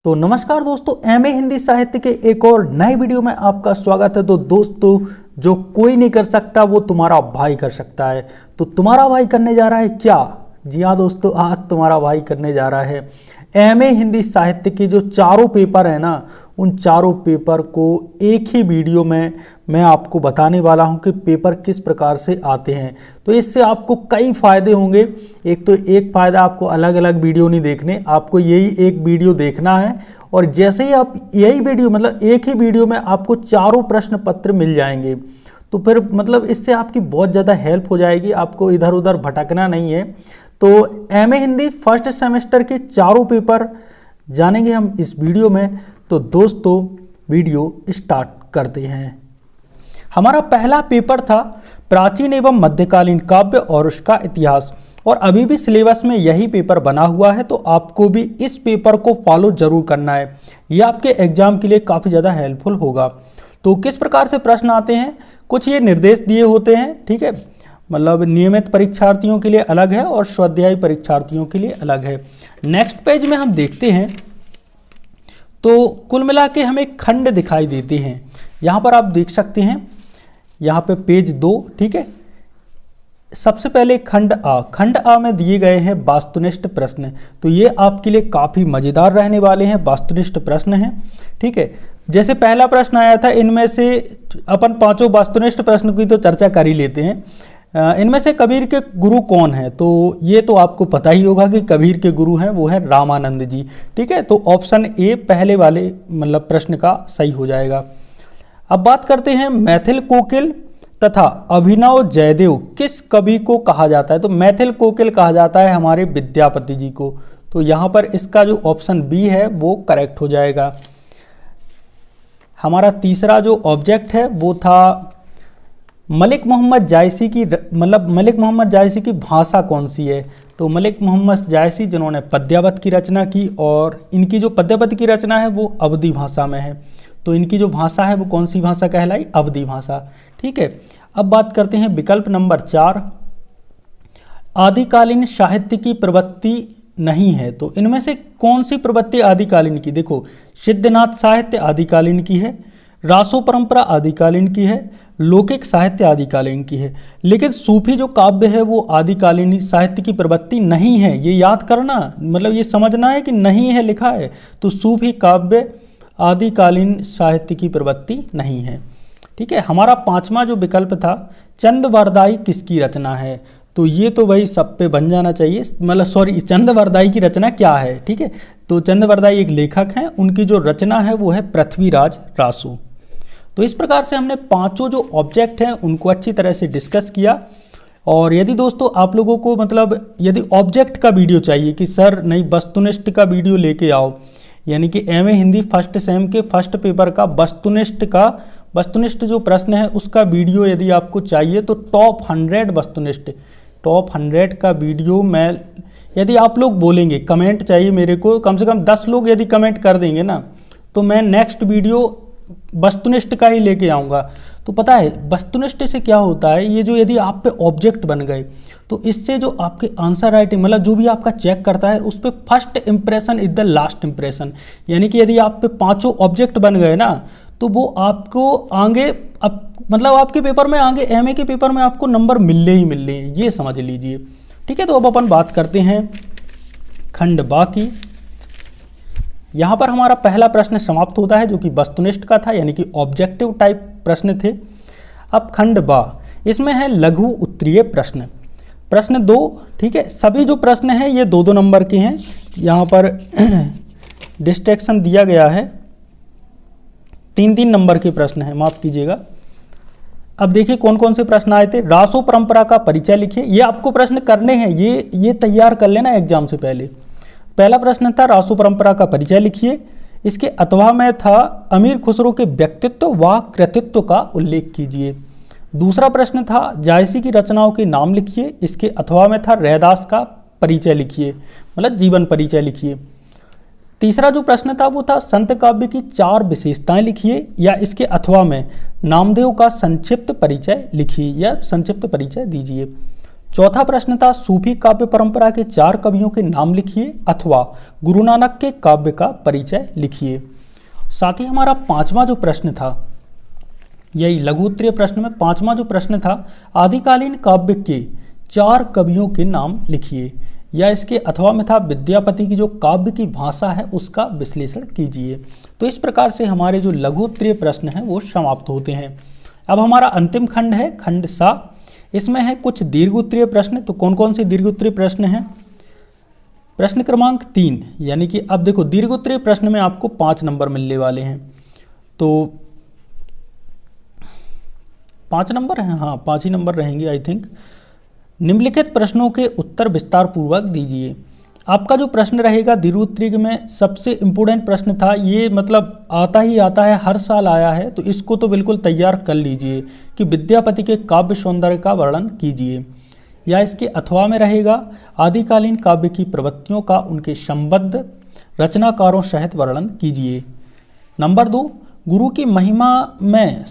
तो नमस्कार दोस्तों, एमए हिंदी साहित्य के एक और नए वीडियो में आपका स्वागत है। तो दोस्तों, जो कोई नहीं कर सकता वो तुम्हारा भाई कर सकता है। तो तुम्हारा भाई करने जा रहा है क्या? जी हाँ दोस्तों, आज तुम्हारा भाई करने जा रहा है एमए हिंदी साहित्य के जो चारों पेपर है ना, उन चारों पेपर को एक ही वीडियो में मैं आपको बताने वाला हूं कि पेपर किस प्रकार से आते हैं। तो इससे आपको कई फायदे होंगे। एक तो एक फ़ायदा, आपको अलग अलग वीडियो नहीं देखने, आपको यही एक वीडियो देखना है और जैसे ही आप यही वीडियो मतलब एक ही वीडियो में आपको चारों प्रश्न पत्र मिल जाएंगे। तो फिर मतलब इससे आपकी बहुत ज़्यादा हेल्प हो जाएगी, आपको इधर उधर भटकना नहीं है। तो एमए हिंदी फर्स्ट सेमेस्टर के चारों पेपर जानेंगे हम इस वीडियो में। तो दोस्तों, वीडियो स्टार्ट करते हैं। हमारा पहला पेपर था प्राचीन एवं मध्यकालीन काव्य और उसका इतिहास, और अभी भी सिलेबस में यही पेपर बना हुआ है। तो आपको भी इस पेपर को फॉलो जरूर करना है, यह आपके एग्जाम के लिए काफ़ी ज़्यादा हेल्पफुल होगा। तो किस प्रकार से प्रश्न आते हैं, कुछ ये निर्देश दिए होते हैं, ठीक है। मतलब नियमित परीक्षार्थियों के लिए अलग है और स्वाध्यायी परीक्षार्थियों के लिए अलग है। नेक्स्ट पेज में हम देखते हैं तो कुल मिला के हमें खंड दिखाई देते हैं। यहाँ पर आप देख सकते हैं, यहाँ पे पेज 2, ठीक है। सबसे पहले खंड आ में दिए गए हैं वास्तुनिष्ठ प्रश्न। तो ये आपके लिए काफ़ी मज़ेदार रहने वाले हैं, वास्तुनिष्ठ प्रश्न हैं, ठीक है। जैसे पहला प्रश्न आया था, इनमें से अपन पांचों वास्तुनिष्ठ प्रश्न की तो चर्चा कर ही लेते हैं। इनमें से कबीर के गुरु कौन है? तो ये तो आपको पता ही होगा कि कबीर के गुरु हैं वो है रामानंद जी, ठीक है। तो ऑप्शन ए पहले वाले मतलब प्रश्न का सही हो जाएगा। अब बात करते हैं मैथिल कोकिल तथा अभिनव जयदेव किस कवि को कहा जाता है? तो मैथिल कोकिल कहा जाता है हमारे विद्यापति जी को। तो यहाँ पर इसका जो ऑप्शन बी है वो करेक्ट हो जाएगा। हमारा तीसरा जो ऑब्जेक्ट है वो था मलिक मोहम्मद जायसी की, मतलब मलिक मोहम्मद जायसी की भाषा कौन सी है? तो मलिक मोहम्मद जायसी जिन्होंने पद्यावत की रचना की, और इनकी जो पद्यावत की रचना है वो अवधी भाषा में है। तो इनकी जो भाषा है वो कौन सी भाषा कहलाई? अवधी भाषा, ठीक है। अब बात करते हैं विकल्प नंबर 4, आदिकालीन साहित्य की प्रवृत्ति नहीं है। तो इनमें से कौन सी प्रवृत्ति आदिकालीन की? देखो, सिद्धनाथ साहित्य आदिकालीन की है, रासो परंपरा आदिकालीन की है, लौकिक साहित्य आदिकालीन की है। लेकिन सूफी जो काव्य है वो आदिकालीन साहित्य की प्रवृत्ति नहीं है। ये याद करना, मतलब ये समझना है कि नहीं है लिखा है। तो सूफी काव्य आदिकालीन साहित्य की प्रवृत्ति नहीं है, ठीक है। हमारा पांचवा जो विकल्प था, चंदवरदाई किसकी रचना है? तो ये तो भाई सब पे बन जाना चाहिए, मतलब सॉरी, चंदवरदाई की रचना क्या है, ठीक है। तो चंदवरदाई एक लेखक हैं, उनकी जो रचना है वो है पृथ्वीराज रासो। तो इस प्रकार से हमने पांचों जो ऑब्जेक्ट हैं उनको अच्छी तरह से डिस्कस किया। और यदि दोस्तों आप लोगों को मतलब यदि ऑब्जेक्ट का वीडियो चाहिए कि सर नहीं वस्तुनिष्ठ का वीडियो लेके आओ, यानी कि एमए हिंदी फर्स्ट सेम के फर्स्ट पेपर का वस्तुनिष्ठ जो प्रश्न है उसका वीडियो यदि आपको चाहिए, तो टॉप 100 का वीडियो मैं, यदि आप लोग बोलेंगे कमेंट चाहिए मेरे को, कम से कम 10 लोग यदि कमेंट कर देंगे ना, तो मैं नेक्स्ट वीडियो वस्तुनिष्ठ का ही लेके आऊँगा। तो पता है वस्तुनिष्ठ से क्या होता है, ये जो यदि आप पे ऑब्जेक्ट बन गए तो इससे जो आपके आंसर राइटिंग, मतलब जो भी आपका चेक करता है उस पर first impression is the last impression. यानी कि यदि आप पे पांचों ऑब्जेक्ट बन गए ना, तो वो आपको आगे मतलब आपके पेपर में, आगे एमए के पेपर में आपको नंबर मिलने ही मिलने हैं, ये समझ लीजिए, ठीक है। तो अब अपन बात करते हैं खंड बा की। यहाँ पर हमारा पहला प्रश्न समाप्त होता है जो कि वस्तुनिष्ठ का था, यानी कि ऑब्जेक्टिव टाइप प्रश्न थे। अब खंड बा, इसमें है लघु उत्तरीय प्रश्न, प्रश्न 2, ठीक है। सभी जो प्रश्न हैं ये 2-2 नंबर के हैं। यहाँ पर डिस्ट्रैक्शन दिया गया है, 3-3 नंबर के प्रश्न हैं, माफ कीजिएगा। अब देखिए कौन कौन से प्रश्न आए थे। रासो परंपरा का परिचय लिखिए, ये आपको प्रश्न करने हैं, ये तैयार कर लेना एग्जाम से पहले। पहला प्रश्न था रासो परंपरा का परिचय लिखिए, इसके अथवा में था अमीर खुसरो के व्यक्तित्व व कृतित्व का उल्लेख कीजिए। दूसरा प्रश्न था जायसी की रचनाओं के नाम लिखिए, इसके अथवा में था रैदास का परिचय लिखिए, मतलब जीवन परिचय लिखिए। तीसरा जो प्रश्न था वो था संत काव्य की 4 विशेषताएं लिखिए, या इसके अथवा में नामदेव का संक्षिप्त परिचय लिखिए या संक्षिप्त परिचय दीजिए। चौथा प्रश्न था सूफी काव्य परंपरा के 4 कवियों के नाम लिखिए अथवा गुरु नानक के काव्य का परिचय लिखिए। साथ ही हमारा 5वां जो प्रश्न था, यही लघु उत्तरीय प्रश्न में 5वां जो प्रश्न था, आदिकालीन काव्य के 4 कवियों के नाम लिखिए, या इसके अथवा में था विद्यापति की जो काव्य की भाषा है उसका विश्लेषण कीजिए। तो इस प्रकार से हमारे जो लघु उत्तरीय प्रश्न हैं वो समाप्त होते हैं। अब हमारा अंतिम खंड है खंड सा, इसमें है कुछ दीर्घ उत्तरीय प्रश्न। तो कौन कौन से दीर्घ उत्तरीय प्रश्न हैं? प्रश्न क्रमांक 3, यानी कि अब देखो दीर्घ उत्तरीय प्रश्न में आपको 5 नंबर मिलने वाले हैं। तो 5 नंबर हैं, हाँ 5 ही नंबर रहेंगे आई थिंक। निम्नलिखित प्रश्नों के उत्तर विस्तार पूर्वक दीजिए। आपका जो प्रश्न रहेगा दीर्घ उत्तरीय में सबसे इम्पोर्टेंट प्रश्न था, ये मतलब आता ही आता है, हर साल आया है, तो इसको तो बिल्कुल तैयार कर लीजिए कि विद्यापति के काव्य सौंदर्य का वर्णन कीजिए। या इसके अथवा में रहेगा आदिकालीन काव्य की प्रवृत्तियों का उनके संबद्ध रचनाकारों सहित वर्णन कीजिए। नंबर 2, गुरु की महिमा में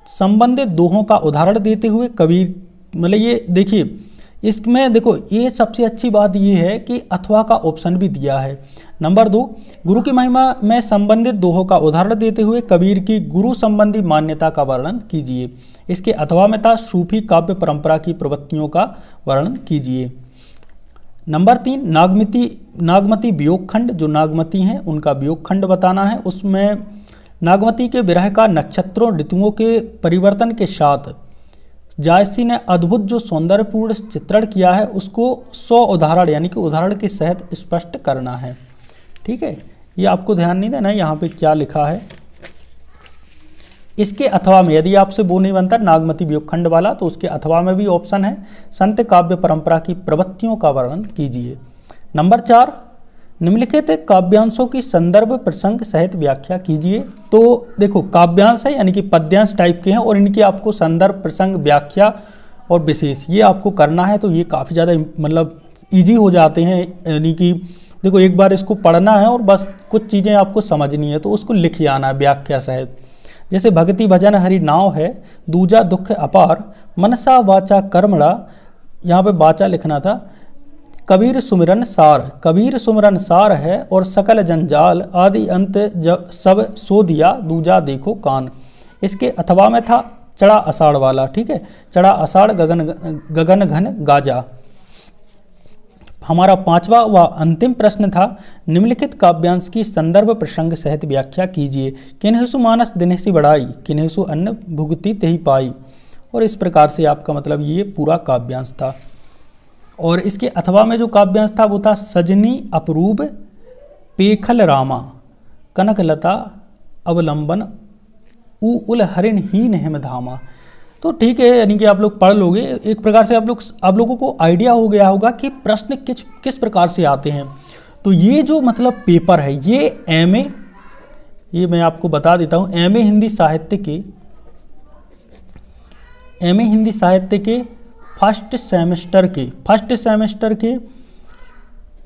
संबंधित दोहों का उदाहरण देते हुए कबीर, मतलब ये देखिए इसमें देखो ये सबसे अच्छी बात ये है कि अथवा का ऑप्शन भी दिया है। नंबर 2, गुरु की महिमा में संबंधित दोहों का उदाहरण देते हुए कबीर की गुरु संबंधी मान्यता का वर्णन कीजिए। इसके अथवा में था सूफी काव्य परंपरा की प्रवृत्तियों का वर्णन कीजिए। नंबर 3, नागमती वियोग खंड, जो नागमती हैं उनका वियोग खंड बताना है। उसमें नागमती के विरह का नक्षत्रों ऋतुओं के परिवर्तन के साथ जायसी ने अद्भुत जो सौंदर्यपूर्ण चित्रण किया है उसको 100 उदाहरण यानी कि उदाहरण के सहित स्पष्ट करना है। ठीक है, ये आपको ध्यान नहीं देना है यहाँ पे क्या लिखा है। इसके अथवा में यदि आपसे वो नहीं बनता नागमती वियोग खंड वाला, तो उसके अथवा में भी ऑप्शन है संत काव्य परंपरा की प्रवृत्तियों का वर्णन कीजिए। नंबर 4, निम्नलिखित काव्यांशों की संदर्भ प्रसंग सहित व्याख्या कीजिए। तो देखो काव्यांश है यानी कि पद्यांश टाइप के हैं और इनकी आपको संदर्भ प्रसंग व्याख्या और विशेष ये आपको करना है। तो ये काफ़ी ज़्यादा मतलब ईजी हो जाते हैं, यानी कि देखो एक बार इसको पढ़ना है और बस कुछ चीज़ें आपको समझनी है तो उसको लिख आना है व्याख्या सहित। जैसे भक्ति भजन हरि नाव है, दूजा दुख अपार, मनसा वाचा कर्मणा, यहाँ पे वाचा लिखना था, कबीर सुमिरन सार है, और सकल जंजाल आदि अंत जब सब सो दिया, दूजा देखो कान। इसके अथवा में था चढ़ा आषाढ़ वाला। ठीक है, चढ़ा आषाढ़ गगन घन गाजा। हमारा 5वां व अंतिम प्रश्न था निम्नलिखित काव्यांश की संदर्भ प्रसंग सहित व्याख्या कीजिए। किन्हेसु मानस दिनेसी बढ़ाई, किन्हेसु अन्न भुगती तेहि पाई। और इस प्रकार से आपका मतलब ये पूरा काव्यांश था। और इसके अथवा में जो काव्यांश था वो था सजनी अपरूप पेखल रामा, कनकलता अवलंबन उल हरिण हीन हेम धामा। तो ठीक है, यानी कि आप लोग पढ़ लोगे एक प्रकार से, आप लोगों को आइडिया हो गया होगा कि प्रश्न किस प्रकार से आते हैं। तो ये जो मतलब पेपर है ये एमए, ये मैं आपको बता देता हूँ, एमए हिंदी साहित्य के फर्स्ट सेमेस्टर के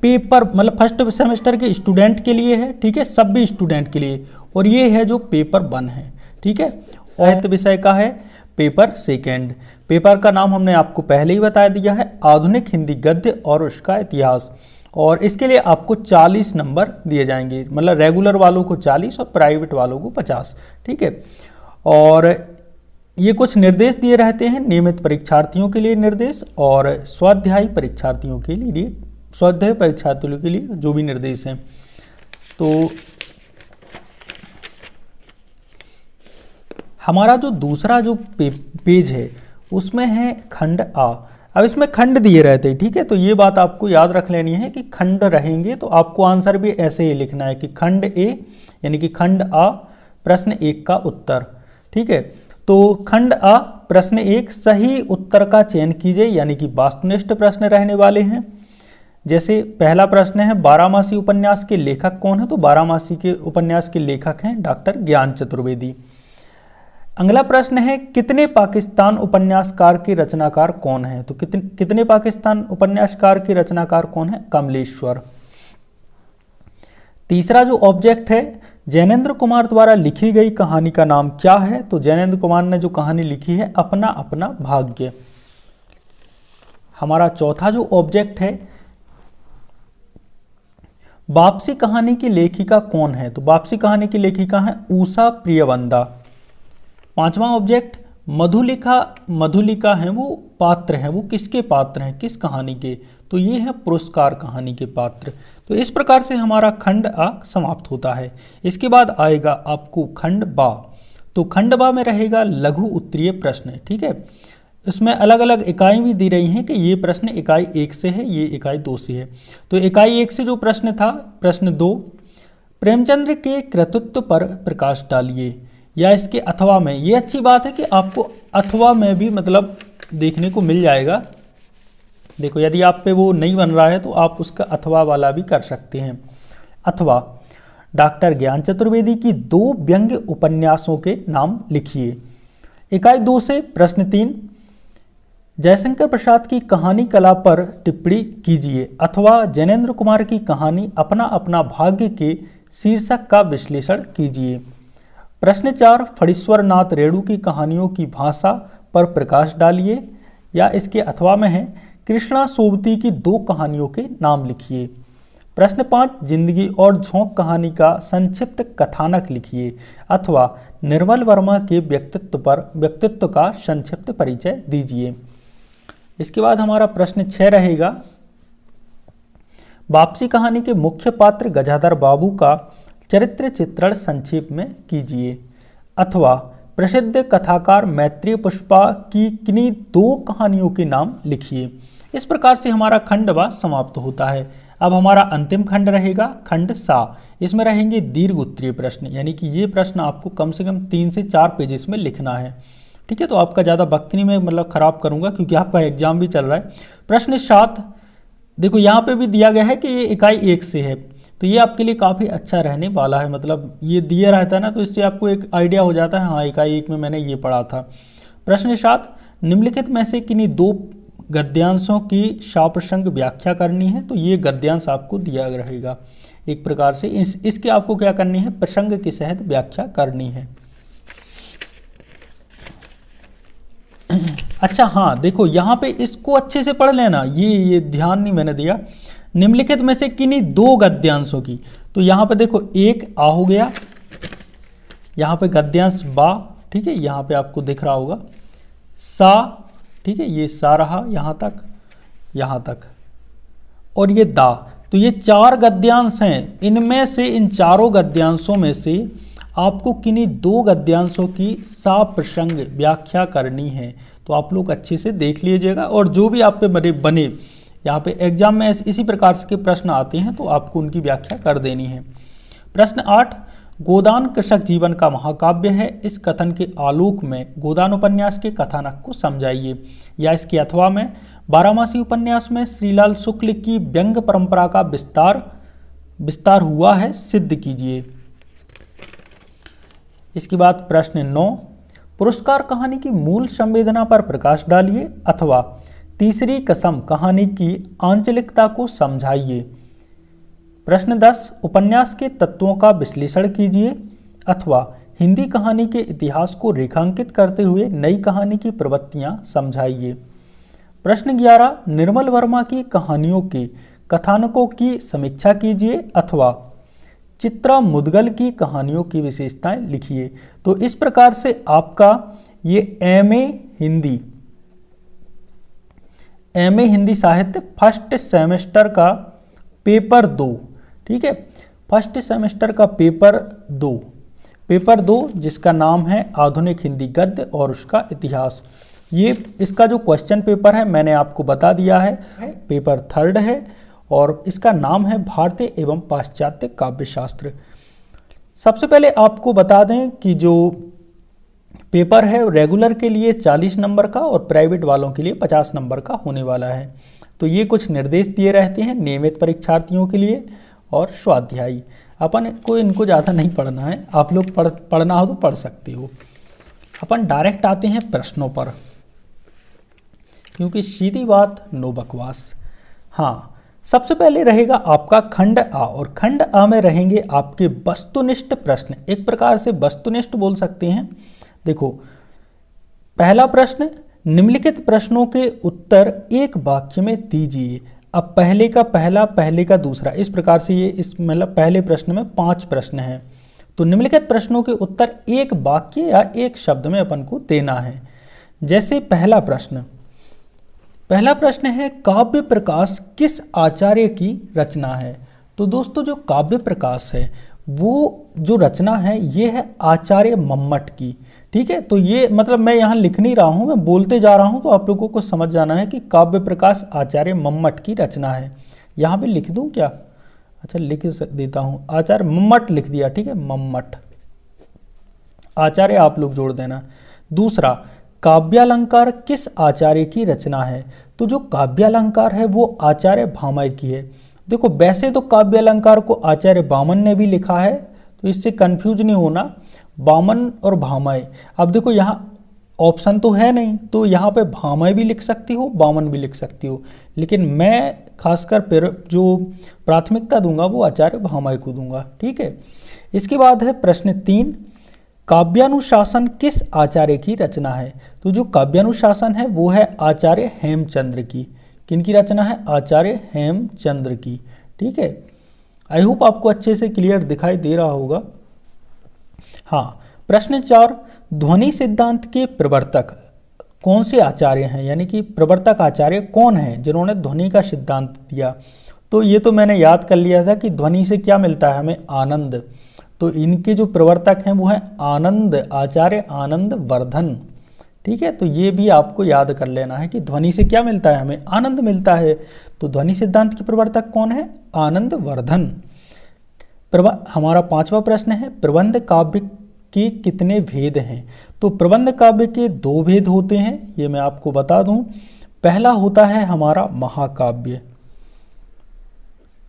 पेपर, मतलब फर्स्ट सेमेस्टर के स्टूडेंट के लिए है। ठीक है, सभी स्टूडेंट के लिए। और ये है जो पेपर 1 है। ठीक है, साहित्य विषय का है पेपर 2। पेपर का नाम हमने आपको पहले ही बता दिया है, आधुनिक हिंदी गद्य और उसका इतिहास। और इसके लिए आपको 40 नंबर दिए जाएंगे, मतलब रेगुलर वालों को 40 और प्राइवेट वालों को 50। ठीक है, और ये कुछ निर्देश दिए रहते हैं नियमित परीक्षार्थियों के लिए निर्देश, और स्वाध्यायी परीक्षार्थियों के लिए जो भी निर्देश हैं। तो हमारा जो दूसरा जो पेज है उसमें है खंड आ। अब इसमें खंड दिए रहते हैं। ठीक है, तो ये बात आपको याद रख लेनी है कि खंड रहेंगे तो आपको आंसर भी ऐसे ही लिखना है कि खंड ए यानी कि खंड आ प्रश्न 1 का उत्तर। ठीक है, तो खंड आ प्रश्न 1 सही उत्तर का चयन कीजिए, यानी कि वस्तुनिष्ठ प्रश्न रहने वाले हैं। जैसे पहला प्रश्न है बारामासी उपन्यास के लेखक कौन है, तो बारामासी के उपन्यास के लेखक हैं डॉक्टर ज्ञान चतुर्वेदी। अगला प्रश्न है कितने पाकिस्तान उपन्यासकार के रचनाकार कौन है, तो कितने पाकिस्तान उपन्यासकार के रचनाकार कौन है, कमलेश्वर। तीसरा जो ऑब्जेक्ट है जैनेन्द्र कुमार द्वारा लिखी गई कहानी का नाम क्या है, तो जैनेन्द्र कुमार ने जो कहानी लिखी है अपना अपना भाग्य। हमारा चौथा जो ऑब्जेक्ट है, वापसी कहानी की लेखिका कौन है? तो वापसी कहानी की लेखिका है उषा प्रियवंदा। पांचवा ऑब्जेक्ट, मधुलिका है, वो पात्र हैं, वो किसके पात्र हैं, किस कहानी के? तो ये है पुरस्कार कहानी के पात्र। तो इस प्रकार से हमारा खंड आ समाप्त होता है। इसके बाद आएगा आपको खंड बा। तो खंड बा में रहेगा लघु उत्तरीय प्रश्न, ठीक है। इसमें अलग अलग इकाई भी दी रही हैं कि ये प्रश्न इकाई 1 से है, ये इकाई 2 से है। तो इकाई 1 से जो प्रश्न था, प्रश्न 2, प्रेमचंद्र के कृतित्व पर प्रकाश डालिए, या इसके अथवा में। ये अच्छी बात है कि आपको अथवा में भी मतलब देखने को मिल जाएगा। देखो, यदि आप पे वो नहीं बन रहा है तो आप उसका अथवा वाला भी कर सकते हैं। अथवा, डॉक्टर ज्ञान चतुर्वेदी की 2 व्यंग्य उपन्यासों के नाम लिखिए। इकाई 2 से प्रश्न 3, जयशंकर प्रसाद की कहानी कला पर टिप्पणी कीजिए, अथवा जैनेन्द्र कुमार की कहानी अपना अपना भाग्य के शीर्षक का विश्लेषण कीजिए। प्रश्न 4, फणीश्वर नाथ रेणु की कहानियों की भाषा पर प्रकाश डालिए, या इसके अथवा में है कृष्णा सोबती की 2 कहानियों के नाम लिखिए। प्रश्न 5, जिंदगी और झोंक कहानी का संक्षिप्त कथानक लिखिए, अथवा निर्मल वर्मा के व्यक्तित्व का संक्षिप्त परिचय दीजिए। इसके बाद हमारा प्रश्न 6 रहेगा, वापसी कहानी के मुख्य पात्र गजाधर बाबू का चरित्र चित्रण संक्षेप में कीजिए, अथवा प्रसिद्ध कथाकार मैत्रेय पुष्पा की किन्हीं 2 कहानियों के नाम लिखिए। इस प्रकार से हमारा खंड बा समाप्त होता है। अब हमारा अंतिम खंड रहेगा खंड सा। इसमें रहेंगे दीर्घ उत्तरीय प्रश्न, यानी कि ये प्रश्न आपको कम से कम 3 से 4 पेजेस में लिखना है, ठीक है। तो आपका ज़्यादा वक्त नहीं मैं मतलब ख़राब करूँगा, क्योंकि आपका एग्जाम भी चल रहा है। प्रश्न 7, देखो यहाँ पे भी दिया गया है कि ये इकाई 1 से है, तो ये आपके लिए काफ़ी अच्छा रहने वाला है। मतलब ये दिया रहता है ना, तो इससे आपको एक आइडिया हो जाता है, हाँ इकाई 1 में मैंने ये पढ़ा था। प्रश्न 7, निम्नलिखित में से किन्हीं 2 गद्यांशों की शाप्रसंग व्याख्या करनी है। तो ये गद्यांश आपको दिया रहेगा एक प्रकार से, इसके आपको क्या करनी है, प्रसंग के सहित व्याख्या करनी है। अच्छा हाँ, देखो यहाँ पे इसको अच्छे से पढ़ लेना, ये ध्यान नहीं मैंने दिया। निम्नलिखित में से किन्हीं 2 गद्यांशों की, तो यहाँ पे देखो एक आ हो गया, यहाँ पे गद्यांश बा, ठीक है, यहाँ पे आपको दिख रहा होगा सा, ठीक है, ये सा रहा यहाँ तक, और ये दा। तो ये 4 गद्यांश हैं। इनमें से इन चारों गद्यांशों में से आपको किन्हीं 2 गद्यांशों की सा प्रसंग व्याख्या करनी है। तो आप लोग अच्छे से देख लीजिएगा, और जो भी आप पे बने यहाँ पे एग्जाम में इसी प्रकार के प्रश्न आते हैं, तो आपको उनकी व्याख्या कर देनी है। प्रश्न 8, गोदान कृषक जीवन का महाकाव्य है, इस कथन के आलोक में गोदान उपन्यास के कथानक को समझाइए, या इसके अथवा में बारामासी उपन्यास में श्रीलाल शुक्ल की व्यंग्य परंपरा का विस्तार हुआ है सिद्ध कीजिए। इसके बाद प्रश्न 9, पुरस्कार कहानी की मूल संवेदना पर प्रकाश डालिए, अथवा तीसरी कसम कहानी की आंचलिकता को समझाइए। प्रश्न 10, उपन्यास के तत्वों का विश्लेषण कीजिए, अथवा हिंदी कहानी के इतिहास को रेखांकित करते हुए नई कहानी की प्रवृत्तियां समझाइए। प्रश्न 11, निर्मल वर्मा की कहानियों के कथानकों की समीक्षा कीजिए, अथवा चित्रा मुदगल की कहानियों की विशेषताएं लिखिए। तो इस प्रकार से आपका ये एमए हिंदी साहित्य फर्स्ट सेमेस्टर का पेपर 2, ठीक है, फर्स्ट सेमेस्टर का पेपर 2 जिसका नाम है आधुनिक हिंदी गद्य और उसका इतिहास। ये इसका जो क्वेश्चन पेपर है मैंने आपको बता दिया है, पेपर 3 है, और इसका नाम है भारतीय एवं पाश्चात्य काव्यशास्त्र। सबसे पहले आपको बता दें कि जो पेपर है रेगुलर के लिए 40 नंबर का और प्राइवेट वालों के लिए 50 नंबर का होने वाला है। तो ये कुछ निर्देश दिए रहते हैं नियमित परीक्षार्थियों के लिए और स्वाध्यायी। अपन को इनको ज़्यादा नहीं पढ़ना है, आप लोग पढ़ना हो तो पढ़ सकते हो। अपन डायरेक्ट आते हैं प्रश्नों पर, क्योंकि सीधी बात नो बकवास। हाँ, सबसे पहले रहेगा आपका खंड आ, और खंड आ में रहेंगे आपके वस्तुनिष्ठ प्रश्न, एक प्रकार से वस्तुनिष्ठ बोल सकते हैं। देखो, पहला प्रश्न, निम्नलिखित प्रश्नों के उत्तर एक वाक्य में दीजिए। अब पहले का पहला, पहले का दूसरा, इस प्रकार से ये इस मतलब पहले प्रश्न में 5 प्रश्न हैं। तो निम्नलिखित प्रश्नों के उत्तर एक वाक्य या एक शब्द में अपन को देना है। जैसे पहला प्रश्न है काव्य प्रकाश किस आचार्य की रचना है। तो दोस्तों जो काव्य प्रकाश है वो जो रचना है ये है आचार्य मम्मट की। ठीक है, तो ये मतलब मैं यहाँ लिख नहीं रहा हूँ, मैं बोलते जा रहा हूँ, तो आप लोगों को समझ जाना है कि काव्य प्रकाश आचार्य मम्मट की रचना है। यहाँ पे लिख दूँ क्या? अच्छा लिख देता हूँ, आचार्य मम्मट लिख दिया। ठीक है, मम्मट, आचार्य आप लोग जोड़ देना। दूसरा, काव्यालंकार किस आचार्य की रचना है। तो जो काव्यालंकार है वो आचार्य भामय की है। देखो वैसे तो काव्यालंकार को आचार्य वामन ने भी लिखा है, तो इससे कंफ्यूज नहीं होना, वामन और भामय। अब देखो यहाँ ऑप्शन तो है नहीं, तो यहाँ पे भामय भी लिख सकती हो, वामन भी लिख सकती हो, लेकिन मैं खासकर जो प्राथमिकता दूंगा वो आचार्य भामय को दूंगा। ठीक है, इसके बाद है प्रश्न 3, काव्यानुशासन किस आचार्य की रचना है। तो जो काव्यानुशासन है वो है आचार्य हेमचंद्र की। किनकी रचना है? आचार्य हेमचंद्र की। ठीक है, आई होप आपको अच्छे से क्लियर दिखाई दे रहा होगा। हाँ, प्रश्न 4, ध्वनि सिद्धांत के प्रवर्तक कौन से आचार्य हैं, यानी कि प्रवर्तक आचार्य कौन है जिन्होंने ध्वनि का सिद्धांत दिया। तो ये तो मैंने याद कर लिया था कि ध्वनि से क्या मिलता है हमें? आनंद। तो इनके जो प्रवर्तक हैं वो हैं आनंद, आचार्य आनंद वर्धन। ठीक है, तो ये भी आपको याद कर लेना है कि ध्वनि से क्या मिलता है हमें? आनंद मिलता है। तो ध्वनि सिद्धांत के प्रवर्तक कौन है? आनंद वर्धन। हमारा 5वां प्रश्न है, प्रबंध काव्य के कितने भेद हैं। तो प्रबंध काव्य के 2 भेद होते हैं, ये मैं आपको बता दूं। पहला होता है हमारा महाकाव्य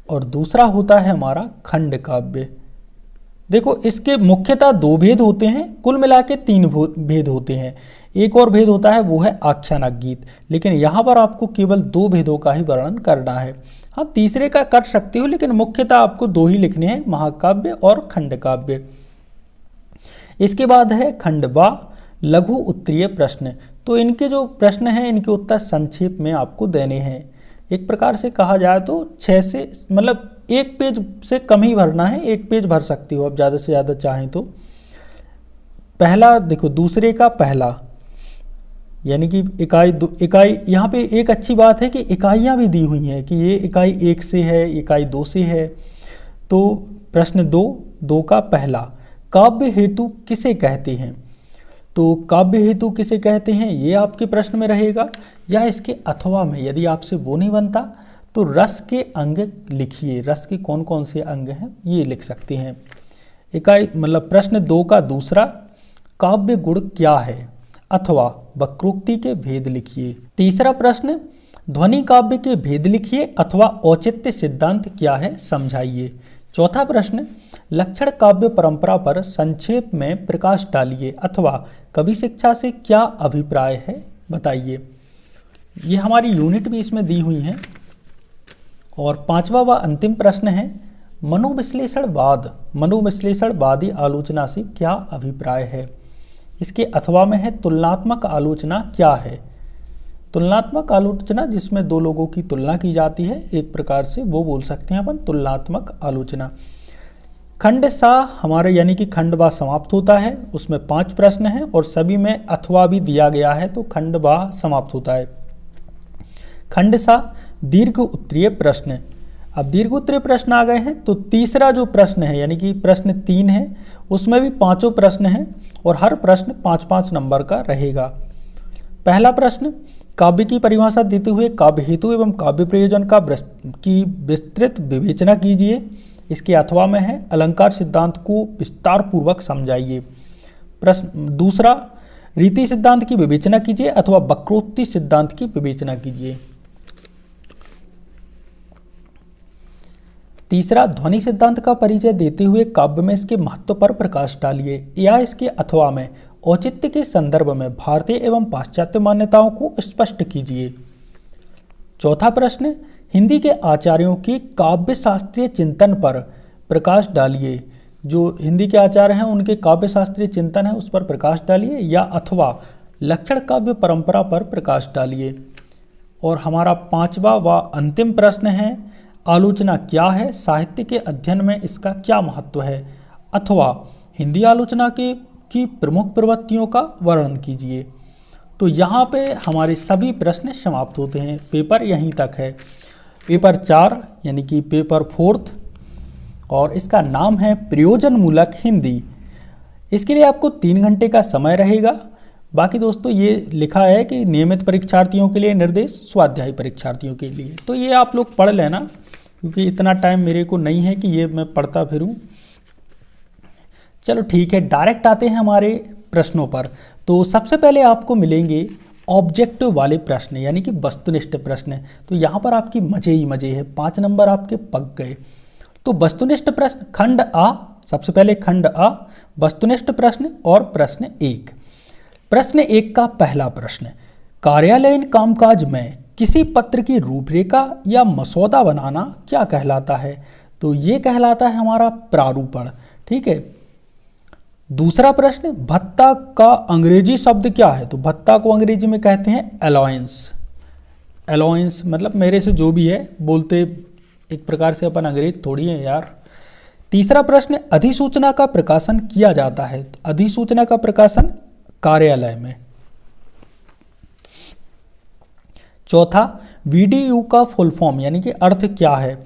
और दूसरा होता है हमारा खंड काव्य। देखो इसके मुख्यतः 2 भेद होते हैं, कुल मिला के 3 भेद होते हैं। एक और भेद होता है वो है आख्यानक गीत, लेकिन यहाँ पर आपको केवल 2 भेदों का ही वर्णन करना है। हाँ, तीसरे का कर सकते हो, लेकिन मुख्यतः आपको 2 ही लिखने हैं, महाकाव्य और खंड काव्य। इसके बाद है खंडवा लघु उत्तरीय प्रश्न। तो इनके जो प्रश्न हैं इनके उत्तर संक्षेप में आपको देने हैं। एक प्रकार से कहा जाए तो 6 से मतलब 1 पेज से कम ही भरना है, 1 पेज भर सकती हो आप ज़्यादा से ज़्यादा चाहें तो। पहला देखो, दूसरे का पहला, यानी कि इकाई यहाँ पे एक अच्छी बात है कि इकाइयाँ भी दी हुई हैं कि ये इकाई 1 से है, इकाई 2 से है। तो प्रश्न 2 का पहला, काव्य हेतु किसे कहते हैं। तो काव्य हेतु किसे कहते हैं ये आपके प्रश्न में रहेगा, या इसके अथवा में यदि आपसे वो नहीं बनता तो रस के अंग लिखिए, रस के कौन कौन से अंग हैं ये लिख सकते हैं। इकाई मतलब प्रश्न 2 का दूसरा, काव्य गुण क्या है, अथवा वक्रोक्ति के भेद लिखिए। तीसरा प्रश्न, ध्वनि काव्य के भेद लिखिए अथवा औचित्य सिद्धांत क्या है समझाइए। चौथा प्रश्न, लक्षण काव्य परंपरा पर संक्षेप में प्रकाश डालिए अथवा कवि शिक्षा से क्या अभिप्राय है बताइए। ये हमारी यूनिट भी इसमें दी हुई है। और 5वां व अंतिम प्रश्न है, मनोविश्लेषणवादी आलोचना से क्या अभिप्राय है। इसके अथवा में है तुलनात्मक आलोचना क्या है। तुलनात्मक आलोचना जिसमें 2 लोगों की तुलना की जाती है, एक प्रकार से वो बोल सकते हैं अपन तुलनात्मक आलोचना। खंडसा हमारे यानी कि खंडवा समाप्त होता है, उसमें 5 प्रश्न हैं और सभी में अथवा भी दिया गया है, तो खंडवा समाप्त होता है। खंडसा दीर्घ उत्तरीय प्रश्न। अब दीर्घ उत्तरीय प्रश्न आ गए हैं, तो तीसरा जो प्रश्न है यानी कि प्रश्न 3 है, उसमें भी 5 प्रश्न हैं और हर प्रश्न 5-5 नंबर का रहेगा। पहला प्रश्न, काव्य की परिभाषा देते हुए काव्य हेतु एवं काव्य प्रयोजन की विस्तृत विवेचना कीजिए। इसके अथवा में है अलंकार सिद्धांत को विस्तार पूर्वक समझाइए। प्रश्न दूसरा, रीति सिद्धांत की विवेचना कीजिए अथवा वक्रोक्ति सिद्धांत की विवेचना कीजिए। तीसरा, ध्वनि सिद्धांत का परिचय देते हुए काव्य में इसके महत्व पर प्रकाश डालिए या इसके अथवा में औचित्य के संदर्भ में भारतीय एवं पाश्चात्य मान्यताओं को स्पष्ट कीजिए। चौथा प्रश्न, हिंदी के आचार्यों की काव्य शास्त्रीय चिंतन पर प्रकाश डालिए। जो हिंदी के आचार्य हैं उनके काव्य शास्त्रीय चिंतन है उस पर प्रकाश डालिए या अथवा लक्षण काव्य परंपरा पर प्रकाश डालिए। और हमारा 5वां व अंतिम प्रश्न है, आलोचना क्या है, साहित्य के अध्ययन में इसका क्या महत्व है, अथवा हिंदी आलोचना की प्रमुख प्रवृत्तियों का वर्णन कीजिए। तो यहाँ पे हमारे सभी प्रश्न समाप्त होते हैं। पेपर यहीं तक है। पेपर 4 यानी कि पेपर 4 और इसका नाम है प्रयोजन मूलक हिंदी। इसके लिए आपको 3 घंटे का समय रहेगा। बाकी दोस्तों ये लिखा है कि नियमित परीक्षार्थियों के लिए निर्देश, स्वाध्यायी परीक्षार्थियों के लिए, तो ये आप लोग पढ़ लेना, क्योंकि इतना टाइम मेरे को नहीं है कि ये मैं पढ़ता फिरूं। चलो ठीक है, डायरेक्ट आते हैं हमारे प्रश्नों पर। तो सबसे पहले आपको मिलेंगे ऑब्जेक्टिव वाले प्रश्न, यानी कि वस्तुनिष्ठ प्रश्न। तो यहाँ पर आपकी मजे ही मजे है, 5 नंबर आपके पक गए। तो वस्तुनिष्ठ प्रश्न खंड आ, सबसे पहले खंड आ वस्तुनिष्ठ प्रश्न और प्रश्न 1। प्रश्न 1 का पहला प्रश्न, कार्यालयीन कामकाज में किसी पत्र की रूपरेखा या मसौदा बनाना क्या कहलाता है? तो ये कहलाता है हमारा प्रारूपण। ठीक है। दूसरा प्रश्न, भत्ता का अंग्रेजी शब्द क्या है? तो भत्ता को अंग्रेजी में कहते हैं अलाउंस। अलाउंस मतलब मेरे से जो भी है बोलते, एक प्रकार से अपन अंग्रेज थोड़ी है यार। तीसरा प्रश्न, अधिसूचना का प्रकाशन किया जाता है। तो अधिसूचना का प्रकाशन कार्यालय में। चौथा, वीडीयू का फुल फॉर्म यानी कि अर्थ क्या है?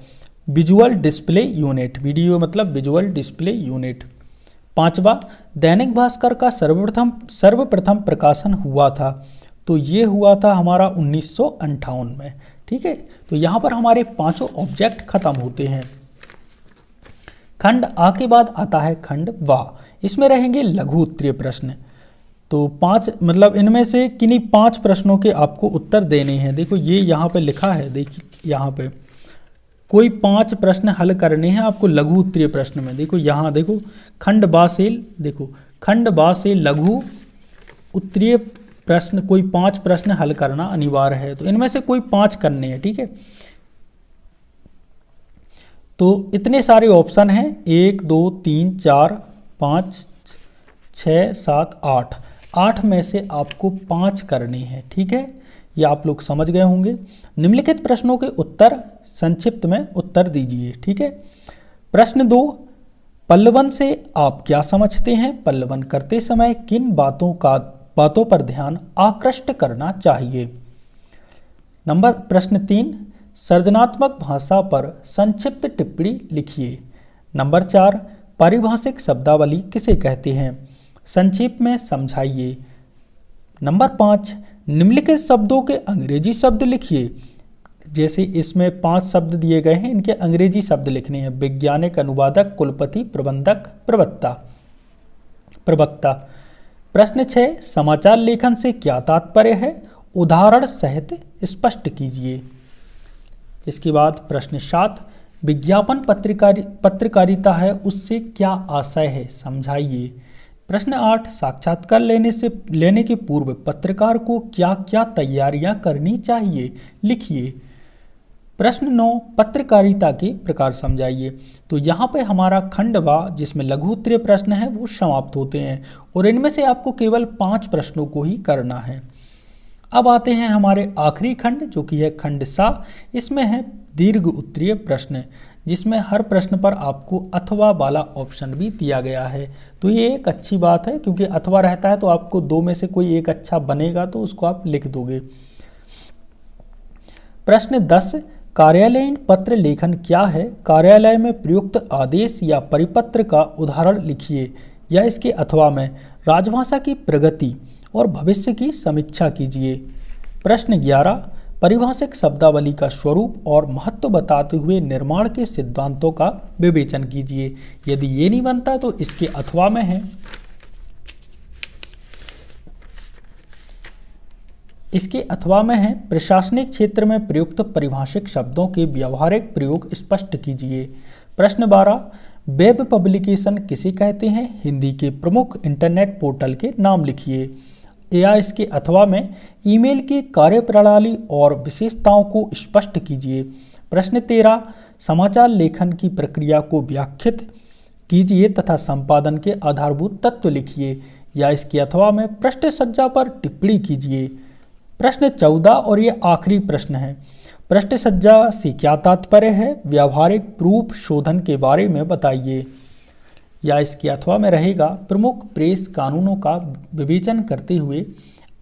Visual display unit. वीडियो मतलब विजुअल डिस्प्ले यूनिट। 5वां, दैनिक भास्कर का सर्वप्रथम प्रकाशन हुआ था। तो ये हुआ था हमारा 1958 में। ठीक है। तो यहाँ पर हमारे 5 ऑब्जेक्ट खत्म होते हैं। खंड आ के बाद आता है खंड वा। इसमें रहेंगे लघु उत्तरीय प्रश्न। तो 5 मतलब इनमें से किन्हीं 5 प्रश्नों के आपको उत्तर देने हैं। देखो ये यहाँ पे लिखा है, देखिए यहाँ पे कोई 5 प्रश्न हल करने हैं आपको लघु उत्तरीय प्रश्न में। देखो यहाँ देखो खंड बा से, देखो खंड बा से लघु उत्तरीय प्रश्न कोई 5 प्रश्न हल करना अनिवार्य है। तो इनमें से कोई 5 करने हैं। ठीक है। तो इतने सारे ऑप्शन हैं, 1 2 3 4 5 6 7 8। 8 में से आपको 5 करने हैं। ठीक है। ये आप लोग समझ गए होंगे। निम्नलिखित प्रश्नों के उत्तर संक्षिप्त में उत्तर दीजिए। ठीक है। प्रश्न 2, पल्लवन से आप क्या समझते हैं? पल्लवन करते समय किन बातों पर ध्यान आकृष्ट करना चाहिए? प्रश्न 3, सृजनात्मक भाषा पर संक्षिप्त टिप्पणी लिखिए। नंबर 4, पारिभाषिक शब्दावली किसे कहते हैं? संक्षेप में समझाइए। नंबर 5, निम्नलिखित शब्दों के अंग्रेजी शब्द लिखिए। जैसे इसमें 5 शब्द दिए गए हैं, इनके अंग्रेजी शब्द लिखने हैं। वैज्ञानिक, अनुवादक, कुलपति, प्रबंधक, प्रवक्ता। प्रश्न 6, समाचार लेखन से क्या तात्पर्य है? उदाहरण सहित स्पष्ट कीजिए। इसके बाद प्रश्न 7, विज्ञापन पत्रकारिता है, उससे क्या आशय है? समझाइए। प्रश्न 8, साक्षात्कार लेने के पूर्व पत्रकार को क्या क्या तैयारियां करनी चाहिए? लिखिए। प्रश्न 9, पत्रकारिता के प्रकार समझाइए। तो यहाँ पे हमारा खंड वा जिसमें लघु उत्तरीय प्रश्न है वो समाप्त होते हैं और इनमें से आपको केवल 5 प्रश्नों को ही करना है। अब आते हैं हमारे आखिरी खंड जो कि है खंड सा। इसमें है दीर्घ उत्तरीय प्रश्न, जिसमें हर प्रश्न पर आपको अथवा वाला ऑप्शन भी दिया गया है। तो ये एक अच्छी बात है, क्योंकि अथवा रहता है तो आपको 2 में से कोई एक अच्छा बनेगा तो उसको आप लिख दोगे। प्रश्न 10, कार्यालयीन पत्र लेखन क्या है? कार्यालय में प्रयुक्त आदेश या परिपत्र का उदाहरण लिखिए या इसके अथवा में राजभाषा की प्रगति और भविष्य की समीक्षा कीजिए। प्रश्न 11, परिभाषिक शब्दावली का स्वरूप और महत्व बताते हुए निर्माण के सिद्धांतों का विवेचन कीजिए। यदि ये नहीं बनता तो इसके अथवा में है। इसके अथवा में है प्रशासनिक क्षेत्र में प्रयुक्त परिभाषिक शब्दों के व्यावहारिक प्रयोग स्पष्ट कीजिए। प्रश्न 12, वेब पब्लिकेशन किसे कहते हैं? हिंदी के प्रमुख इंटरनेट पोर्टल के नाम लिखिए या इसके अथवा में ईमेल की कार्यप्रणाली और विशेषताओं को स्पष्ट कीजिए। प्रश्न 13, समाचार लेखन की प्रक्रिया को व्याख्यात कीजिए तथा संपादन के आधारभूत तत्व लिखिए या इसकी अथवा में पृष्ठ सज्जा पर टिप्पणी कीजिए। प्रश्न 14 और ये आखिरी प्रश्न है। पृष्ठ सज्जा से क्या तात्पर्य है? व्यावहारिक प्रूफ शोधन के बारे में बताइए। या इसकी अथवा में रहेगा प्रमुख प्रेस कानूनों का विवेचन करते हुए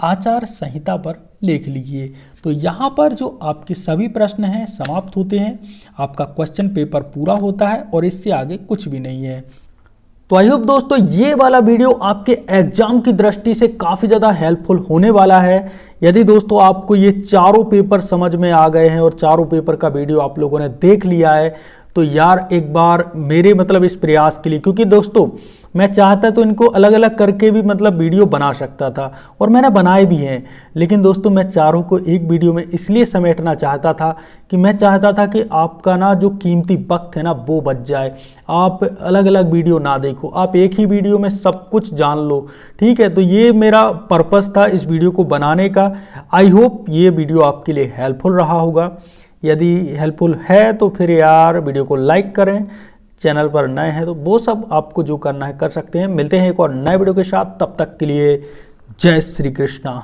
आचार संहिता पर लेख लीजिए। तो यहाँ पर जो आपके सभी प्रश्न हैं समाप्त होते हैं, आपका क्वेश्चन पेपर पूरा होता है और इससे आगे कुछ भी नहीं है। तो आई होप दोस्तों ये वाला वीडियो आपके एग्जाम की दृष्टि से काफ़ी ज़्यादा हेल्पफुल होने वाला है। यदि दोस्तों आपको ये चारों पेपर समझ में आ गए हैं और चारों पेपर का वीडियो आप लोगों ने देख लिया है, तो यार एक बार मेरे मतलब इस प्रयास के लिए, क्योंकि दोस्तों मैं चाहता तो इनको अलग अलग करके भी मतलब वीडियो बना सकता था और मैंने बनाए भी हैं, लेकिन दोस्तों मैं चारों को एक वीडियो में इसलिए समेटना चाहता था कि मैं चाहता था कि आपका ना जो कीमती वक्त है ना वो बच जाए। आप अलग अलग वीडियो ना देखो, आप एक ही वीडियो में सब कुछ जान लो। ठीक है, तो ये मेरा पर्पस था इस वीडियो को बनाने का। आई होप ये वीडियो आपके लिए हेल्पफुल रहा होगा। यदि हेल्पफुल है तो फिर यार वीडियो को लाइक करें, चैनल पर नए हैं तो वो सब आपको जो करना है कर सकते हैं। मिलते हैं एक और नए वीडियो के साथ, तब तक के लिए जय श्री कृष्णा।